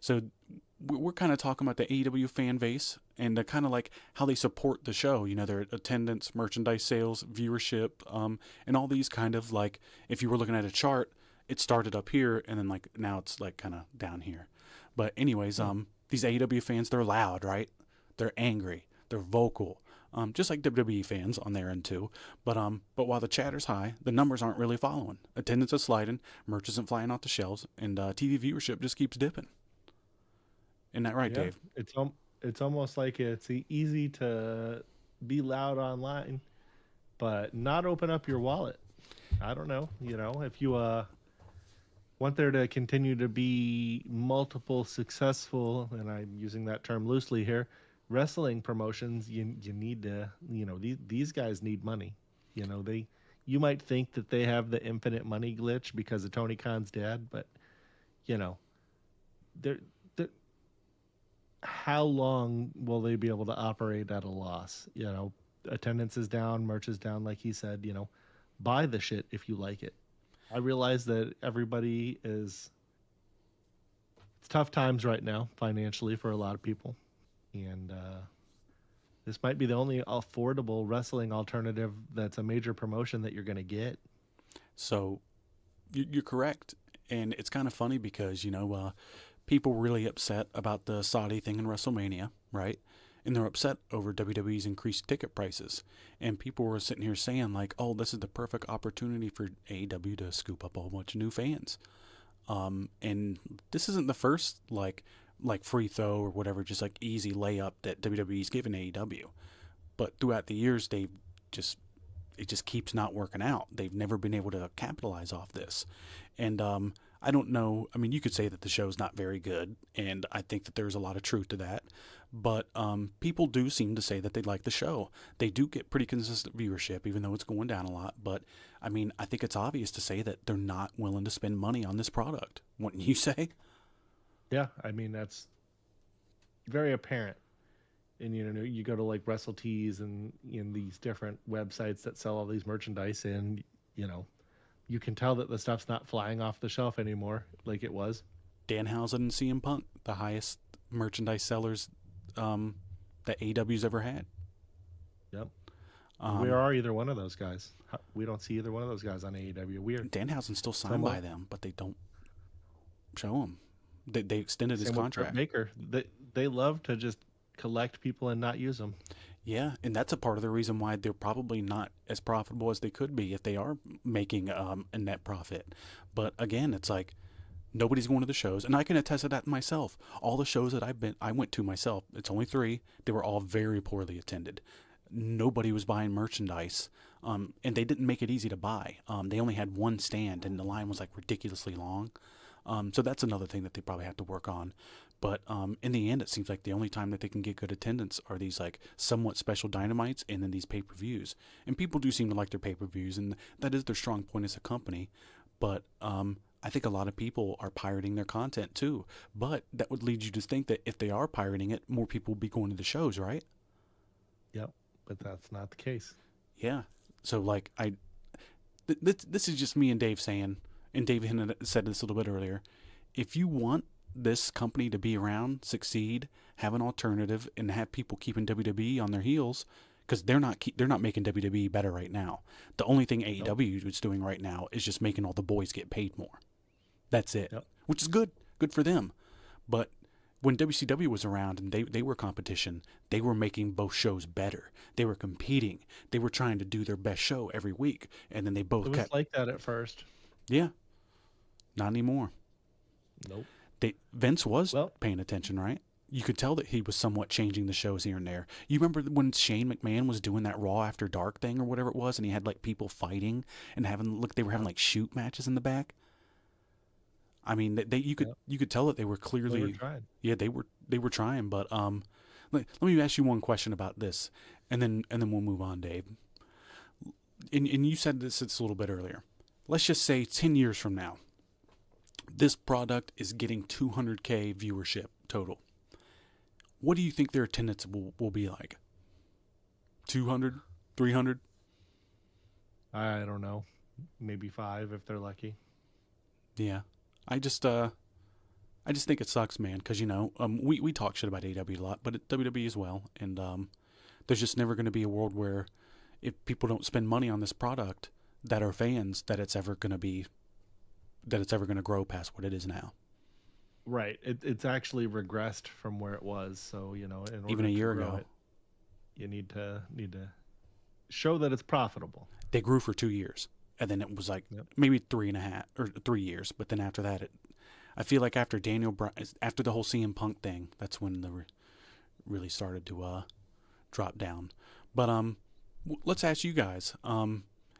So we're kind of talking about the AEW fan base and the kind of like how they support the show, their attendance, merchandise sales, viewership, and all these kind of like, if you were looking at a chart, it started up here and then like now it's like kind of down here. But anyways, these AEW fans, they're loud, right? They're angry, they're vocal. Just like WWE fans on their end too, but while the chatter's high, the numbers aren't really following. Attendance is sliding, merch isn't flying off the shelves, and TV viewership just keeps dipping. Isn't that right, Yeah, Dave? it's almost like it's easy to be loud online, but not open up your wallet. I don't know. If you want there to continue to be multiple successful, and I'm using that term loosely here, wrestling promotions, you need to, these guys need money. They you might think that they have the infinite money glitch because of Tony Khan's dad, but you know, they're how long will they be able to operate at a loss? Attendance is down, merch is down, like he said. Buy the shit if you like it. I realize that everybody is it's tough times right now financially for a lot of people, and this might be the only affordable wrestling alternative that's a major promotion that you're going to get. So you're correct, and it's kind of funny because people were really upset about the Saudi thing in WrestleMania, right? And they're upset over WWE's increased ticket prices. And people were sitting here saying like, "Oh, this is the perfect opportunity for AEW to scoop up a whole bunch of new fans." And this isn't the first like free throw or whatever, just like easy layup that WWE's given AEW. But throughout the years, just it just keeps not working out. They've never been able to capitalize off this. And I don't know. I mean, you could say that the show's not very good, and I think that there's a lot of truth to that. But people do seem to say that they like the show. They do get pretty consistent viewership, even though it's going down a lot. But I mean, I think it's obvious to say that they're not willing to spend money on this product. Wouldn't you say? Yeah, I mean that's very apparent. And you go to like WrestleTees and in these different websites that sell all these merchandise, and you know you can tell that the stuff's not flying off the shelf anymore like it was. Danhausen and CM Punk, the highest merchandise sellers um, that AEW's ever had. Yep. We Um, are either one of those guys. We don't see either one of those guys on AEW. Weird. Danhausen's still Same signed way. by them, but they don't show him. They extended his Same with Britt contract. Baker. They love to just collect people and not use them. Yeah, and that's a part of the reason why they're probably not as profitable as they could be if they are making a net profit. But again, it's like nobody's going to the shows, and I can attest to that myself. All the shows that I went to myself. It's only three. They were all very poorly attended. Nobody was buying merchandise, and they didn't make it easy to buy. They only had one stand, and the line was like ridiculously long. So that's another thing that they probably have to work on. But in the end, it seems like the only time that they can get good attendance are these like somewhat special dynamites and then these pay-per-views. And people do seem to like their pay-per-views, and that is their strong point as a company. But I think a lot of people are pirating their content too. But that would lead you to think that if they are pirating it, more people will be going to the shows, right? Yep. But that's not the case. Yeah. So like this is just me and Dave saying, and Dave said this a little bit earlier. If you want this company to be around, succeed, have an alternative, and have people keeping WWE on their heels, because they're not making WWE better right now. The only thing Nope. AEW is doing right now is just making all the boys get paid more. That's it, Yep. which is good for them. But when WCW was around and they were competition, they were making both shows better. They were competing. They were trying to do their best show every week, and then they It both was kept, like that at first. yeah, not anymore. Nope. Vince was Well, paying attention, right? You could tell that he was somewhat changing the shows here and there. You remember when Shane McMahon was doing that Raw After Dark thing or whatever it was, and he had like people fighting and they were having yep. like shoot matches in the back. I mean, Yep. you could tell that they were They were clearly, trying. yeah, they were trying. But let me ask you one question about this, and then we'll move on, Dave. And you said this it's a little bit earlier. Let's just say 10 years from now, this product is getting 200K viewership total. What do you think their attendance will be like? 200, 300? I don't know. Maybe five if they're lucky. Yeah. I just I just think it sucks, man, because, we talk shit about AEW a lot, but at WWE as well. And there's just never going to be a world where if people don't spend money on this product that are fans, that it's ever going to grow past what it is now. Right. It's actually regressed from where it was. So, in order even a year to grow ago, you need to show that it's profitable. They grew for 2 years, and then it was like maybe 3.5 or 3 years. But then after that, I feel like after after the whole CM Punk thing, that's when the really started to drop down. But let's ask you guys: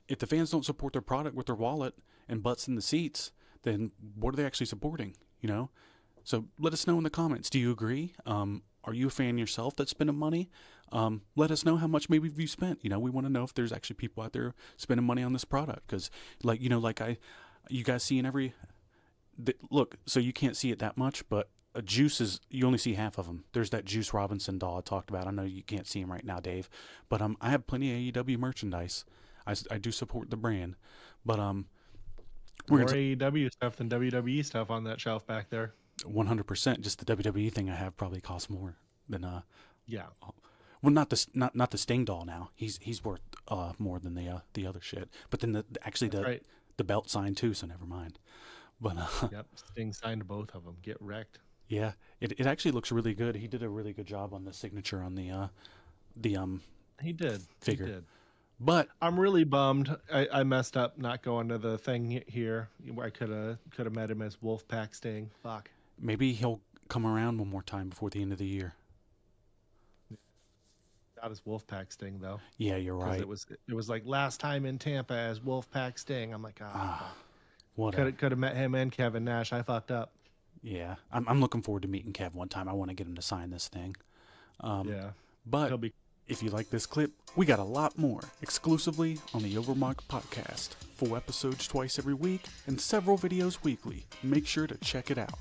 if the fans don't support their product with their wallet and butts in the seats, then what are they actually supporting? So let us know in the comments. Do you agree? Are you a fan yourself that's spending money? Let us know how much maybe you spent. We want to know if there's actually people out there spending money on this product. Because, you guys see in every... look, so you can't see it that much, but Juice you only see half of them. There's that Juice Robinson doll I talked about. I know you can't see him right now, Dave. But I have plenty of AEW merchandise. I do support the brand. But more AEW stuff than WWE stuff on that shelf back there. 100%. Just the WWE thing I have probably costs more than yeah. Well, not the Sting doll now. He's worth more than the other shit. But then the belt signed too, so never mind. But yep, Sting signed both of them. Get wrecked. Yeah, it actually looks really good. He did a really good job on the signature on the he did figure. He did. But I'm really bummed. I messed up not going to the thing here. I could have met him as Wolfpack Sting. Fuck. Maybe he'll come around one more time before the end of the year. Not as Wolfpack Sting though. Yeah, you're right. It was like last time in Tampa as Wolfpack Sting. I'm like, what could have met him and Kevin Nash. I fucked up. Yeah, I'm looking forward to meeting Kev one time. I want to get him to sign this thing. Yeah, but if you like this clip, we got a lot more exclusively on the OverMark Podcast. 4 episodes twice every week and several videos weekly. Make sure to check it out.